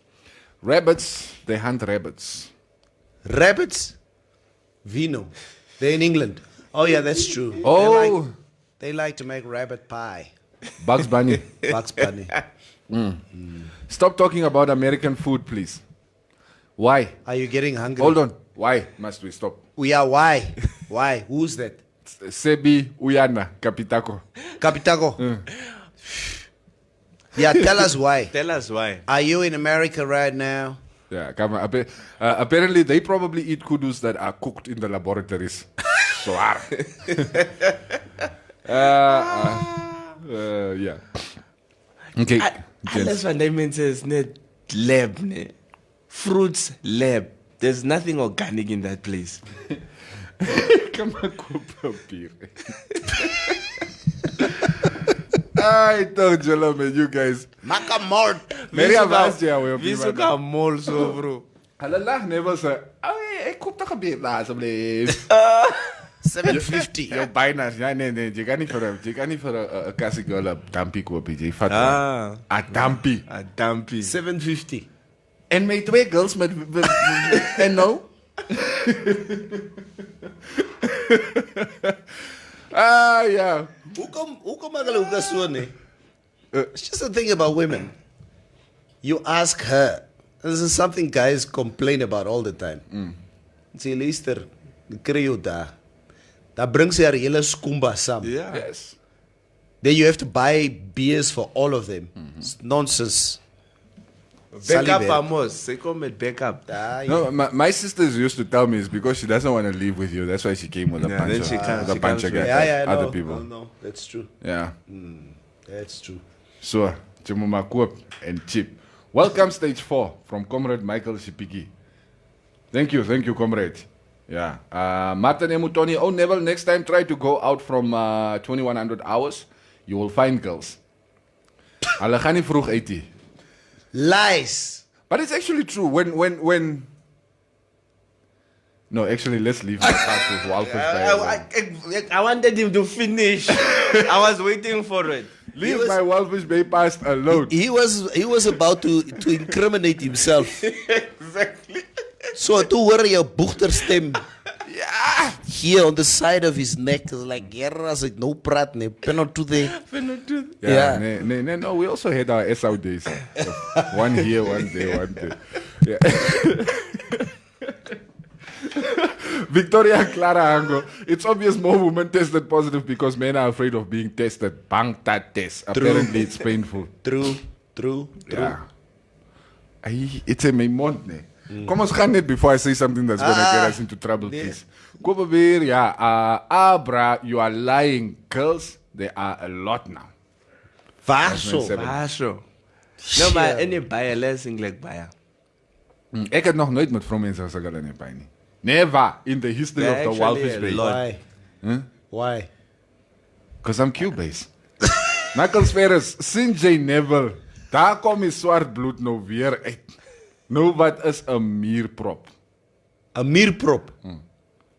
Rabbits, they hunt rabbits. Rabbits? Vino. They're in England. Oh, yeah, that's true. Oh. They like to make rabbit pie. Bugs Bunny. Bugs Bunny. Stop talking about American food, please. Why? Are you getting hungry? Hold on. Why must we stop? We are why? Why? Who's that? Sebi Uyana, Kapitako. Capitago. Yeah, tell us why. Tell us why. Are you in America right now? Yeah, come on. Apparently, they probably eat kudus that are cooked in the laboratories. So, yeah. Okay. Alles van die mense is net lab, ne? Fruits lab. There's nothing organic in that place. Come on, koop bier. I told you, man, you guys. Makamort. Mary was ja, we op Wie soek aan mol so, bro? Hulle lag never say, ek koop toch 'n bier daar asseblief. $7.50. Jou byna, ja nee, jy kan nie vir 'n kassie girl 'n dampie koop, jy vat 'n dampie. A dumpy. $7.50. En my 2 girls met en nou? Ja. Hoekom maak hulle hoeka so nie? It's just the thing about women. You ask her. This is something guys complain about all the time. Sê luister, kry jou daar. Daar bring sy haar hele skumba saam. Yeah. Yes. Then you have to buy beers for all of them. It's nonsense. Backup Salibek. Amos. They call me backup. No, my sisters used to tell me it's because she doesn't want to leave with you. That's why she came with a Yeah, bunch then of, she comes- with a she bunch comes of with- guys, no, other people. No, that's true. Yeah. That's true. So, Chimuma Koop and Chip. Welcome, stage 4 from Comrade Michael Shipiki. Thank you, comrade. Yeah. Martin Emutoni. Oh, Neville, next time try to go out from 2100 hours. You will find girls. Hulle gaan nie vroeg uit nie. Lies. But it's actually true. When No, actually, let's leave my past with Walfish Bay. I wanted him to finish. I was waiting for it. Leave my Walfish Bay past alone. He was about to incriminate himself. Exactly. So to worry your boegter stem Yeah. here on the side of his neck is like as like no prat ne penot to the Yeah. Yeah. No, we also had our SO days. One here, one there, one there. Yeah. Victoria Clara Ango. It's obvious more women tested positive because men are afraid of being tested. Bang that test. Apparently it's painful. True. Yeah. It's a my mond, ne. Kom ons gaan net before I say something that's going to get us into trouble, please. Kom weer, ja. Abra, you are lying. Girls, there are a lot now. Vaso. Basho. No, maar any buyer, let's sing like buyer. Ik heb nog nooit met vrouwmensen gezegd dat ik pijn niet. Never in the history Yeah, of the actually Walfish a Bay. lot. Why? Huh? Why? Because I'm Q-based. Knuckles Ferris, sinds J. Neville, daar kom je zwart bloed nou weer uit. Nou, wat is een mierprop? Een mierprop.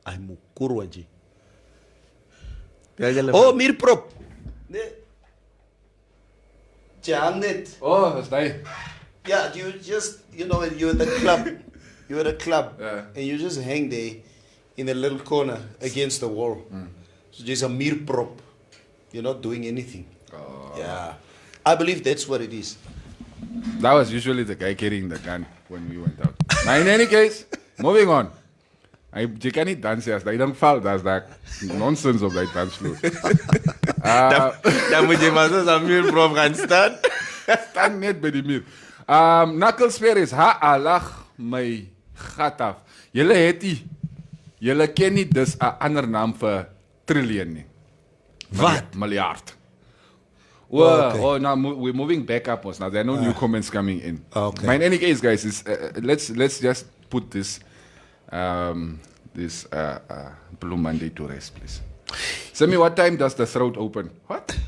Ay mukurwaji. Oh, Oh, mierprop. Nee. Jang net. Oh, dat is die. Yeah, you just, you're at the club. You're at a club. Yeah. And you just hang there in a little corner against the wall. So just a mere prop. You're not doing anything. Yeah. I believe that's what it is. That was usually the guy carrying the gun when we went out. Now, in any case, moving on. Je kan niet dansen als dat je dan valt. Dat is dat nonsense op dat dansvloer. Dan moet je maar zo aan muur prof gaan staan. Stand net bij die muur. Knuckles Ferris, alag my gat af. Julle het die. Julle ken nie dis 'n ander naam vir trillion nie. Wat? Miljard. Okay. Now we're moving back upwards. Now there are no new comments coming in. Okay. But in any case, guys, let's just put this Blue Monday to rest, please. Send me, what time does the throat open? What?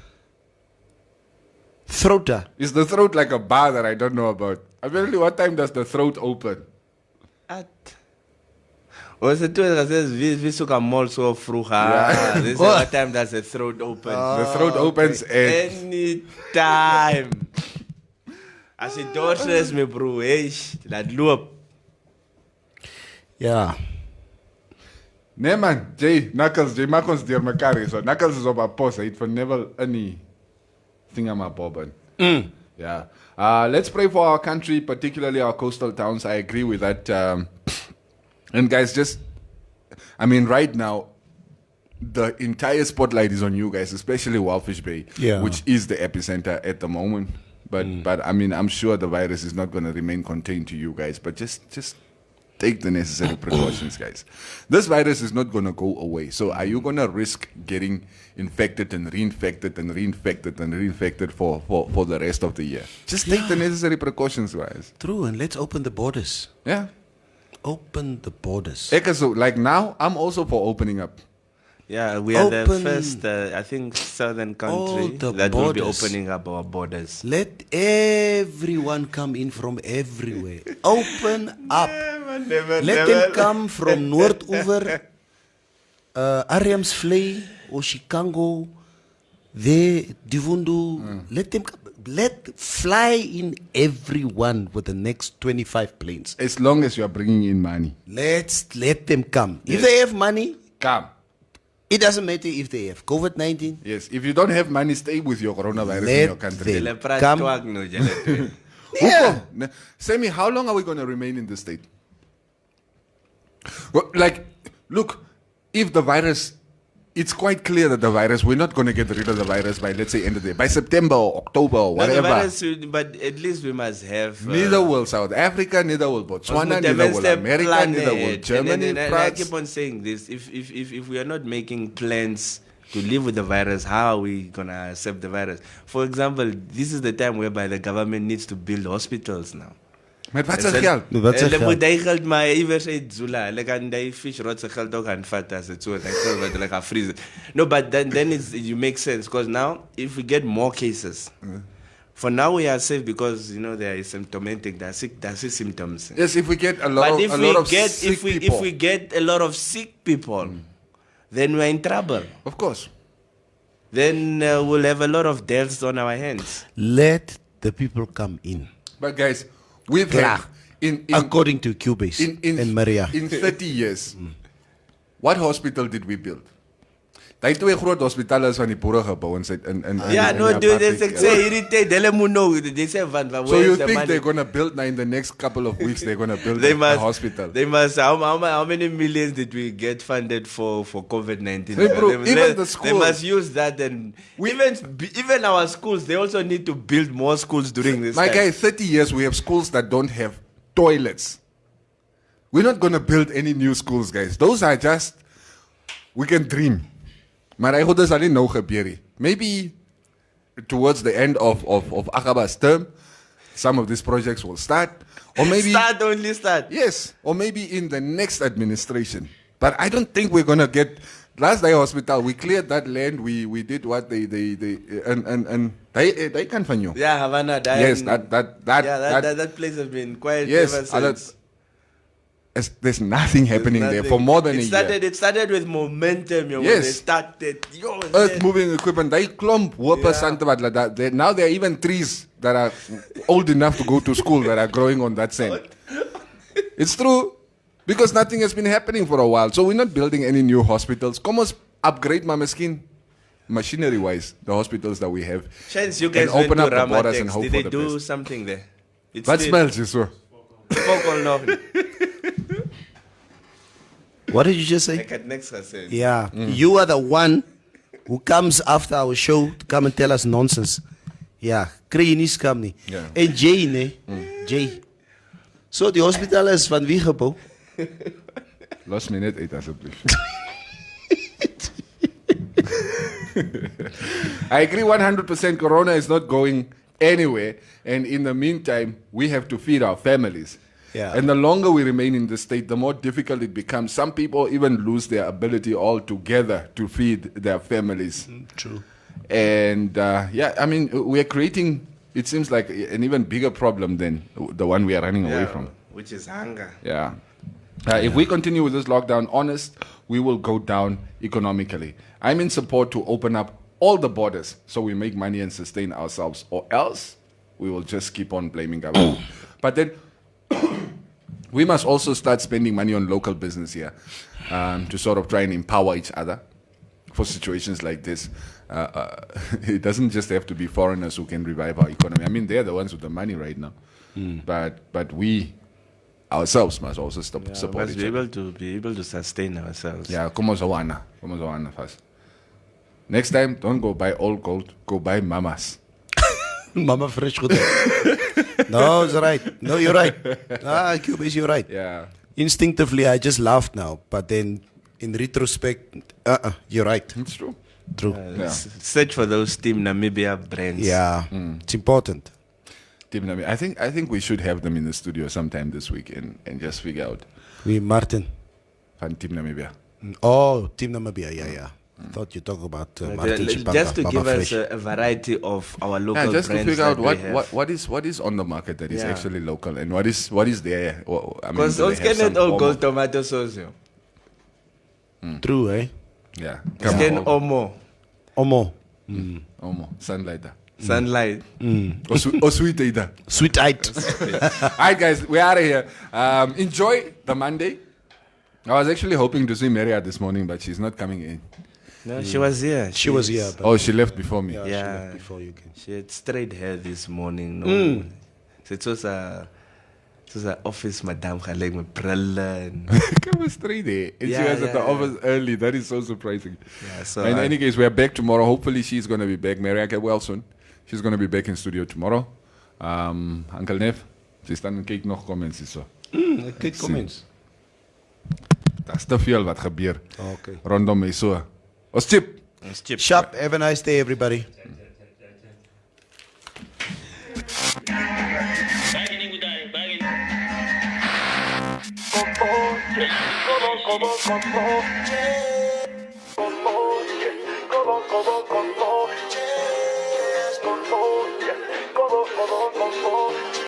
Throater. Is the throat like a bar that I don't know about? Apparently, what time does the throat open? Was het toen gezegd, wie zoeken mol zo vroeg? This is what time does the throat open. The throat opens at... Anytime. Als je doorstress me bro, dat loopt. Ja. Nee man, Knuckles, Jay maak ons deur mekaar hier. So Knuckles is op haar pos, hy het van Neville any thing aan my bobbin. Yeah. Let's pray for our country, particularly our coastal towns. I agree with that. And guys, right now, the entire spotlight is on you guys, especially Walfish Bay, which is the epicenter at the moment. But I'm sure the virus is not going to remain contained to you guys. But just take the necessary precautions, guys. This virus is not going to go away. So are you going to risk getting infected and reinfected and reinfected and reinfected for the rest of the year? Just take the necessary precautions, guys. True, and let's open the borders. Yeah. Open the borders. So, like now, I'm also for opening up. Yeah, we are the Open first, I think, southern country the that will be borders. opening up our borders. Let everyone come in from everywhere. Open up. Let them come from Noordoever, Arnhemsvlei, Oshikango, there, Divundu. Let them come. Let fly in everyone with the next 25 planes. As long as you are bringing in money. Let them come. If they have money, Come. it doesn't matter if they have COVID-19. Yes. If you don't have money, stay with your coronavirus in Let your country. them Julle praat come. twak nou, julle twee. Yeah. Sammy, how long are we going to remain in this state? Well, like, look, if the virus it's quite clear that the virus, we're not going to get rid of the virus by, let's say, end of the day. By September or October or whatever. No, the virus but at least we must have... neither will South Africa, neither will Botswana, neither will America, neither will Germany, and France. I keep on saying this. If we are not making plans to live with the virus, how are we going to accept the virus? For example, this is the time whereby the government needs to build hospitals now. Met wat se geld? Hulle moet hy geld maar iewers uit Zula. Hulle kan die fish rot se geld ook aanvat as dit so dat wat hulle gaan freeze. No, but then you make sense because now if we get more cases, for now we are safe because they are symptomatic. That's symptoms. Yes, if we get a lot of sick people. If we get a lot of sick people, then we're in trouble. Of course. Then we'll have a lot of deaths on our hands. Let the people come in. But guys, we've had according to Cubase and Maria. In 30 years, what hospital did we build? Daai twee groot hospitale is van die boere gebou in they say irritate hulle moet know they say van so you think they're going to build now in the next couple of weeks they're going to build a hospital? They must how many millions did we get funded for COVID-19? Hey bro, even the schools, they must use that and even our schools they also need to build more schools during this my time. guy, 30 years we have schools that don't have toilets. We're not going to build any new schools, guys. Those are just we can dream. Maar hy goed is al nie nou gebeur nie. Maybe towards the end of Agaba's term, some of these projects will start. Or maybe start. Yes. Or maybe in the next administration. But I don't think we're gonna get last day hospital, we cleared that land, we did what they can find you. Yeah, Havana yes, that place has been quite yes, ever since. There's nothing happening there for more than a year. It started with momentum, yes. When they started. Earth moving equipment. They klomp now there are even trees that are old enough to go to school that are growing on that sand. It's true. Because nothing has been happening for a while. So we're not building any new hospitals. Come on, upgrade my skin machinery-wise, the hospitals that we have. Chance, you guys and open went up to the borders and hope Did for they the do best. something there? What smells you, sir? What did you just say? Yeah. You are the one who comes after our show to come and tell us nonsense. Yeah. Kreenis come nie. Yeah. En Jay, ne? Jay. So die hospitaal is van wie gebou? Los me net uit asseblief. I agree 100%. Corona is not going anywhere. And in the meantime, we have to feed our families. Yeah. And the longer we remain in this state, the more difficult it becomes. Some people even lose their ability altogether to feed their families. True. And I mean, we're creating, it seems like, an even bigger problem than the one we are running away from. Which is hunger. Yeah. If we continue with this lockdown, honest, we will go down economically. I'm in support to open up all the borders so we make money and sustain ourselves, or else we will just keep on blaming government. But then we must also start spending money on local business here to sort of try and empower each other for situations like this. It doesn't just have to be foreigners who can revive our economy. I mean, they're the ones with the money right now. But we ourselves must also support each other. Be able to sustain ourselves. Yeah, como zawana first. Next time, don't go buy old gold. Go buy mamas. Mama fresh good. No, it's right. No, you're right. Cubase, you're right. Yeah. Instinctively, I just laughed now, but then in retrospect, you're right. It's true. True. Search for those Team Namibia brands. Yeah, it's important. Team Namibia. I think we should have them in the studio sometime this week and just figure out. Martin. Van Team Namibia. Oh, Team Namibia. Yeah. I thought you talk about Martin Chipanga. Just to Baba give Fresh. us a variety of our local brands. Just to figure out that what is on the market that is actually local and what is there. Because those can all gold tomato sauce. True, eh? Yeah. Skin Omo. Omo. Omo. Sunlight. Sunlight. Or sweet either. Sweet eyed. All right, guys, we're out of here. Enjoy the Monday. I was actually hoping to see Maria this morning, but she's not coming in. No, she was here. She was here. Oh, she left before me. Yeah, she left before you came. She had straight hair this morning. No, so it was Soos 'n office madam gelyk met brille en Chemistry there. And she Yeah, was at the yeah, office early. That is so surprising. yeah, so In any case, we are back tomorrow. Hopefully, she's going to be back. Mariah get well soon. She's going to be back in studio tomorrow. Uncle Nev, ze staan en kyk nog comments so. Kyk comments. Daar's te veel wat gebeur Okay. rondom my so. Ons chip. Ons chip. Sharp, have a nice day, everybody. Come on.